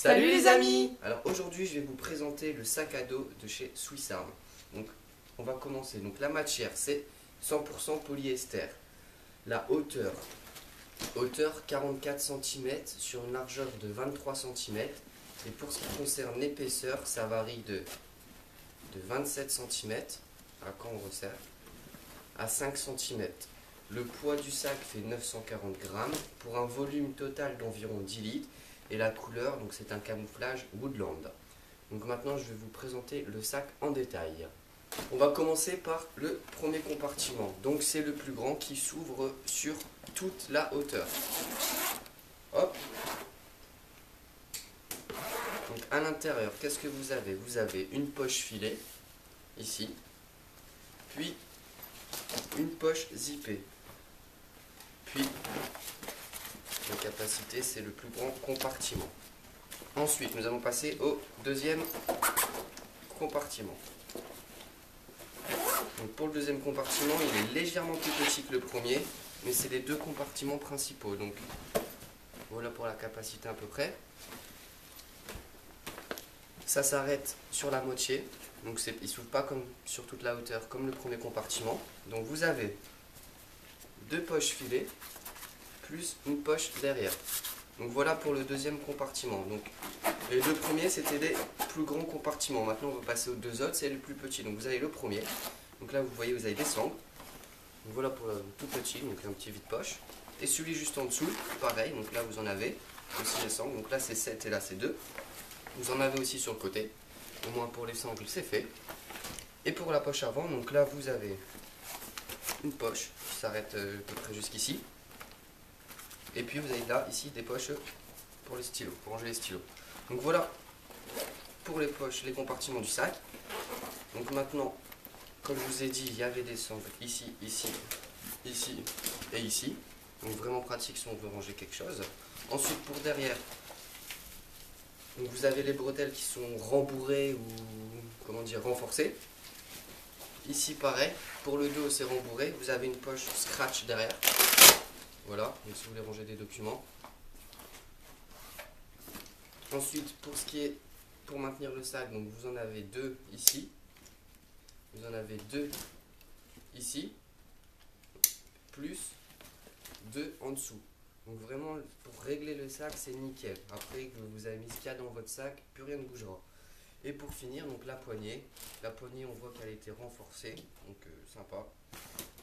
Salut les amis! Alors aujourd'hui je vais vous présenter le sac à dos de chez Swiss Arm. Donc on va commencer. Donc la matière c'est 100% polyester. La hauteur 44 cm sur une largeur de 23 cm. Et pour ce qui concerne l'épaisseur, ça varie de 27 cm à quand on resserre à 5 cm. Le poids du sac fait 940 grammes pour un volume total d'environ 10 litres. Et la couleur, donc c'est un camouflage Woodland. Donc maintenant je vais vous présenter le sac en détail. On va commencer par le premier compartiment. Donc c'est le plus grand qui s'ouvre sur toute la hauteur. Hop. Donc à l'intérieur, qu'est-ce que vous avez? Vous avez une poche filet, ici. Puis une poche zippée. Puis la capacité, c'est le plus grand compartiment. Ensuite, nous allons passer au deuxième compartiment. Donc pour le deuxième compartiment, il est légèrement plus petit que le premier, mais c'est les deux compartiments principaux. Donc voilà pour la capacité à peu près. Ça s'arrête sur la moitié, donc il ne s'ouvre pas comme sur toute la hauteur comme le premier compartiment. Donc vous avez deux poches filets plus une poche derrière. Donc voilà pour le deuxième compartiment. Donc les deux premiers c'était les plus grands compartiments. Maintenant on va passer aux deux autres, c'est les plus petits. Donc vous avez le premier. Donc là vous voyez vous avez des sangles. Donc voilà pour le tout petit, donc un petit vide-poche. Et celui juste en dessous, pareil, donc là vous en avez aussi les sangles. Donc là c'est 7 et là c'est 2. Vous en avez aussi sur le côté. Au moins pour les sangles c'est fait. Et pour la poche avant, donc là vous avez une poche qui s'arrête à peu près jusqu'ici. Et puis vous avez là, ici, des poches pour les stylos, pour ranger les stylos. Donc voilà pour les poches, les compartiments du sac. Donc maintenant, comme je vous ai dit, il y avait des sangles ici, ici, ici et ici. Donc vraiment pratique si on veut ranger quelque chose. Ensuite pour derrière, donc vous avez les bretelles qui sont rembourrées ou comment dire renforcées. Ici pareil, pour le dos c'est rembourré, vous avez une poche scratch derrière. Voilà, donc si vous voulez ranger des documents. Ensuite, pour ce qui est pour maintenir le sac, donc vous en avez deux ici. Vous en avez deux ici. Plus deux en dessous. Donc vraiment, pour régler le sac, c'est nickel. Après que vous avez mis ce qu'il y a dans votre sac, plus rien ne bougera. Et pour finir, donc la poignée. La poignée, on voit qu'elle a été renforcée. Donc sympa.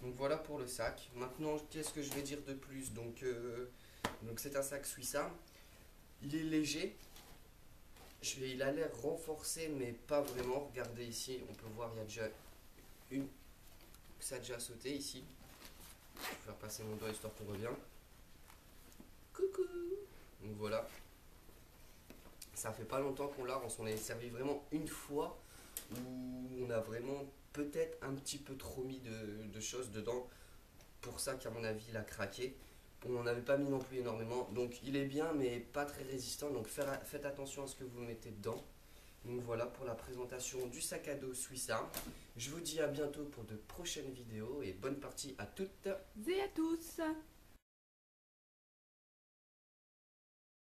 Donc voilà pour le sac. Maintenant, qu'est-ce que je vais dire de plus? Donc c'est un sac Swiss Arm. Il est léger. Il a l'air renforcé, mais pas vraiment. Regardez ici, on peut voir, il y a déjà ça a déjà sauté ici. Je vais faire passer mon doigt histoire qu'on voit bien. Coucou. Donc voilà. Ça fait pas longtemps qu'on l'a. On s'en est servi vraiment une fois où on a vraiment peut-être un petit peu trop mis de choses dedans. Pour ça qu'à mon avis il a craqué. On n'en avait pas mis non plus énormément. Donc il est bien mais pas très résistant. Donc faites attention à ce que vous mettez dedans. Donc voilà pour la présentation du sac à dos Swiss Arm. Je vous dis à bientôt pour de prochaines vidéos et bonne partie à toutes Et à tous!